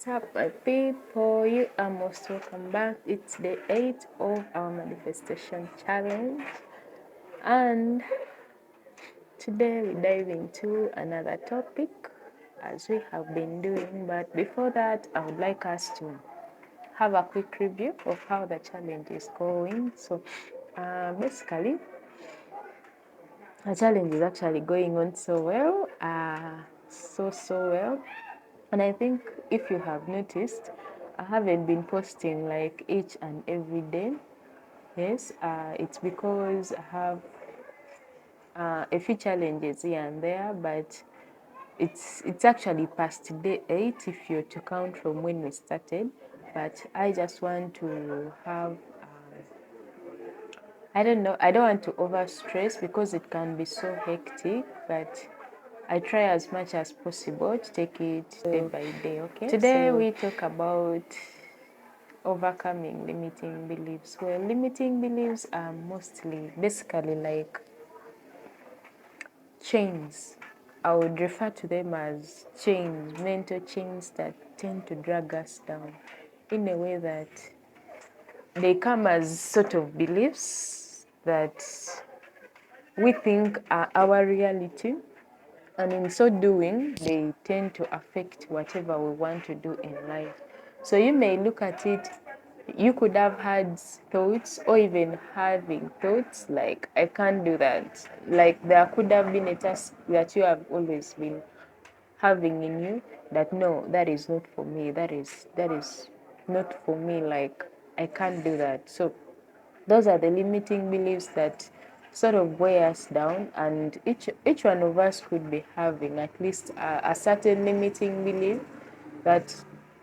up, my people? You are most welcome back. It's day 8 of our manifestation challenge, and today we dive into another topic as we have been doing. But before that, I would like us to have a quick review of how the challenge is going. So, basically, the challenge is actually going on so well, so well. And I think if you have noticed, I haven't been posting like each and every day. Yes, it's because I have a few challenges here and there, but it's actually past day 8 if you're to count from when we started. But I just want to have I don't know, I don't want to over stress because it can be so hectic, but I try as much as possible to take it day by day, okay? Today we talk about overcoming limiting beliefs. Well, limiting beliefs are mostly basically like chains. I would refer to them as chains, mental chains that tend to drag us down in a way that they come as sort of beliefs that we think are our reality, and in so doing, they tend to affect whatever we want to do in life. So you may look at it, you could have had thoughts or even having thoughts like, I can't do that. Like there could have been a task that you have always been having in you that no, that is not for me. That is not for me. Like I can't do that. So those are the limiting beliefs that sort of weigh us down, and each one of us could be having at least a certain limiting belief that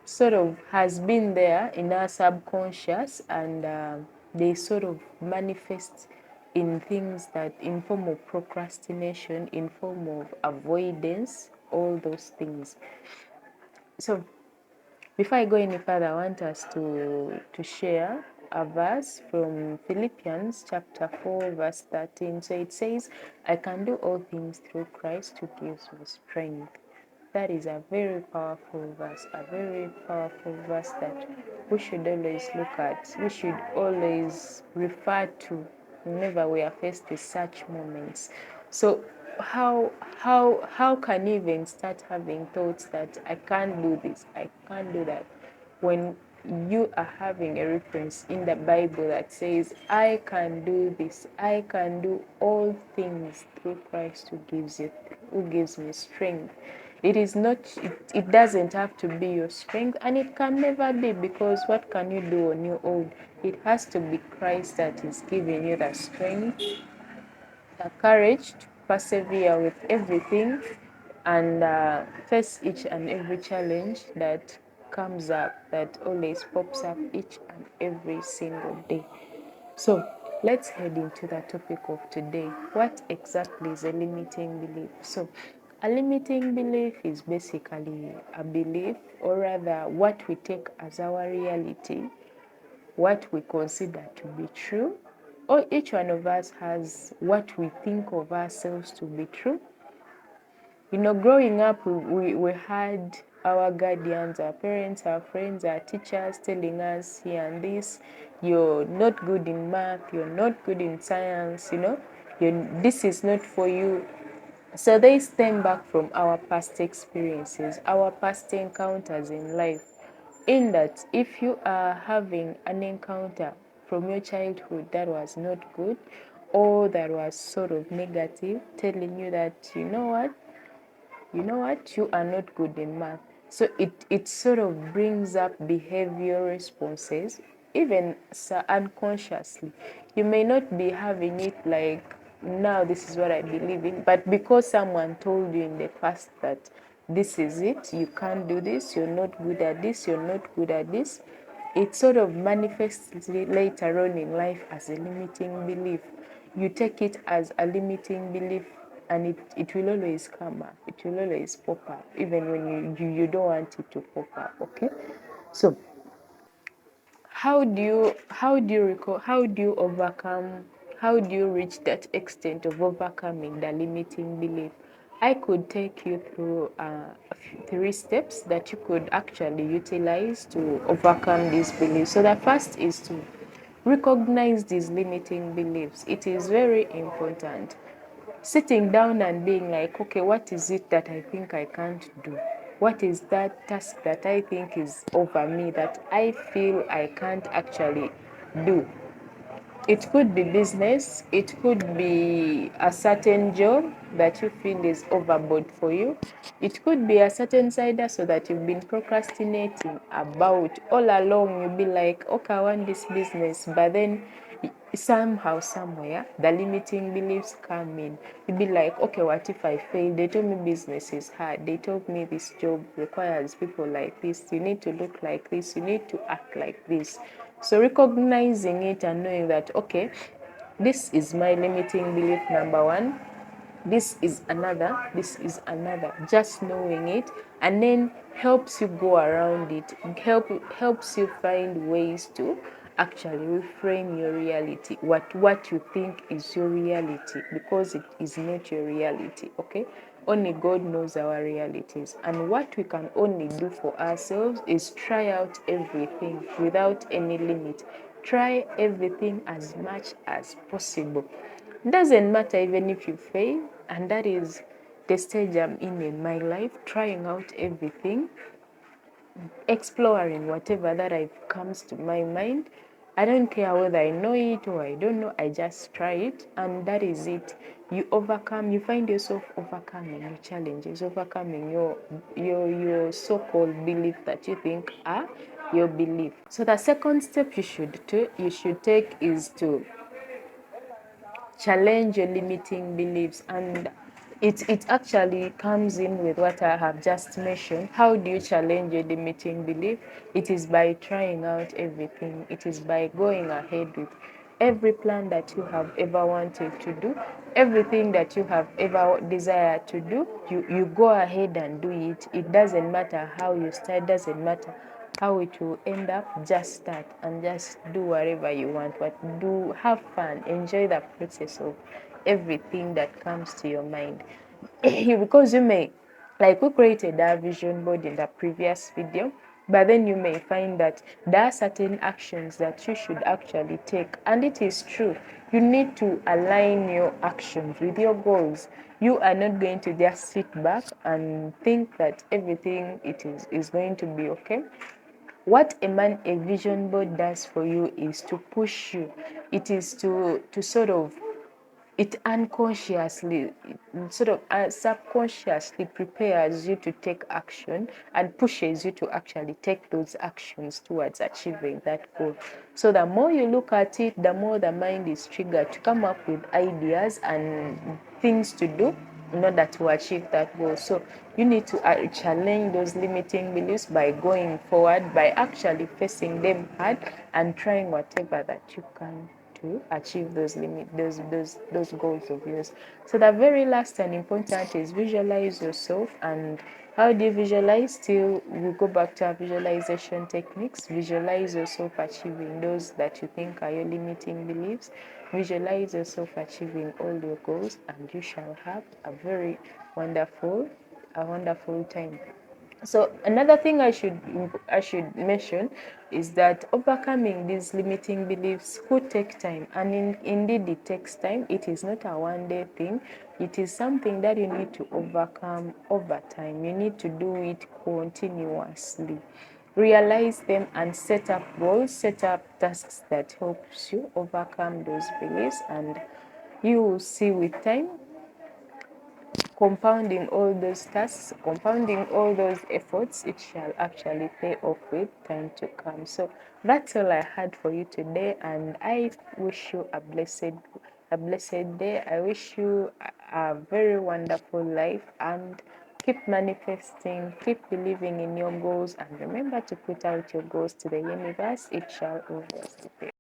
sort of has been there in our subconscious, and they sort of manifest in things that in form of procrastination, in form of avoidance, all those things. So before I go any further, I want us to share a verse from Philippians chapter 4, verse 13. So it says, I can do all things through Christ who gives me strength. That is a very powerful verse, a very powerful verse that we should always look at. We should always refer to whenever we are faced with such moments. So how can you even start having thoughts that I can't do this, I can't do that, when you are having a reference in the Bible that says, I can do this, I can do all things through Christ who gives me strength. It is not, it doesn't have to be your strength, and it can never be, because what can you do on your own? It has to be Christ that is giving you the strength, the courage to persevere with everything, and face each and every challenge that comes up, that always pops up each and every single day. So let's head into the topic of today. What exactly is a limiting belief? So a limiting belief is basically a belief, or rather what we take as our reality, what we consider to be true, or each one of us has what we think of ourselves to be true. You know, growing up, we had our guardians, our parents, our friends, our teachers telling us here and this, you're not good in math, you're not good in science, you know, this is not for you. So they stem back from our past experiences, our past encounters in life. In that, if you are having an encounter from your childhood that was not good, or that was sort of negative, telling you that, you are not good in math. So it sort of brings up behavioral responses, even unconsciously. You may not be having it like, now this is what I believe in, but because someone told you in the past that this is it, you can't do this, you're not good at this, you're not good at this, it sort of manifests later on in life as a limiting belief. You take it as a limiting belief, and it will always come up. It will always pop up, even when you don't want it to pop up, okay? So how do you reach that extent of overcoming the limiting belief? I could take you through 3 steps that you could actually utilize to overcome these beliefs. So the first is to recognize these limiting beliefs. It is very important. Sitting down and being like, okay, what is it that I think I can't do? What is that task that I think is over me that I feel I can't actually do? It could be business, it could be a certain job that you feel is overboard for you. It could be a certain side hustle that you've been procrastinating about all along. You'll be like, okay, I want this business, but then somehow, somewhere, the limiting beliefs come in. You'll be like, okay, what if I fail? They told me business is hard. They told me this job requires people like this. You need to look like this. You need to act like this. So recognizing it and knowing that, okay, this is my limiting belief number one, this is another, just knowing it, and then helps you go around it, helps you find ways to actually reframe your reality, what you think is your reality, because it is not your reality. Okay, only God knows our realities, and what we can only do for ourselves is try out everything without any limit. Try everything as much as possible. Doesn't matter even if you fail, and that is the stage I'm in my life, trying out everything, exploring whatever that comes to my mind. I don't care whether I know it or I don't know, I just try it, and that is it. You overcome, you find yourself overcoming your challenges, overcoming your so-called belief that you think are your belief. So the second step you should take is to challenge your limiting beliefs, and it actually comes in with what I have just mentioned. How do you challenge your limiting belief? It is by trying out everything. It is by going ahead with every plan that you have ever wanted to do, everything that you have ever desired to do. You go ahead and do it. It doesn't matter how you start, doesn't matter how it will end up. Just start and just do whatever you want, but do have fun, enjoy the process of everything that comes to your mind. Because you may, like we created our vision board in the previous video, but then you may find that there are certain actions that you should actually take, and it is true, you need to align your actions with your goals. You are not going to just sit back and think that everything is going to be okay. What a vision board does for you is to push you. It is to sort of, it unconsciously, sort of subconsciously prepares you to take action and pushes you to actually take those actions towards achieving that goal. So the more you look at it, the more the mind is triggered to come up with ideas and things to do in order to achieve that goal. So you need to challenge those limiting beliefs by going forward, by actually facing them hard and trying whatever that you can to achieve those goals of yours. So the very last and important is visualize yourself. And how do you visualize? Still, we go back to our visualization techniques. Visualize yourself achieving those that you think are your limiting beliefs. Visualize yourself achieving all your goals, and you shall have a wonderful time. So another thing I should mention is that overcoming these limiting beliefs could take time, and indeed it takes time. It is not a one-day thing. It is something that you need to overcome over time. You need to do it continuously. Realize them and set up goals, set up tasks that helps you overcome those beliefs, and you will see with time, compounding all those tasks, compounding all those efforts, it shall actually pay off with time to come. So that's all I had for you today, and I wish you a blessed day. I wish you a very wonderful life, and keep manifesting, keep believing in your goals, and remember to put out your goals to the universe. It shall always be.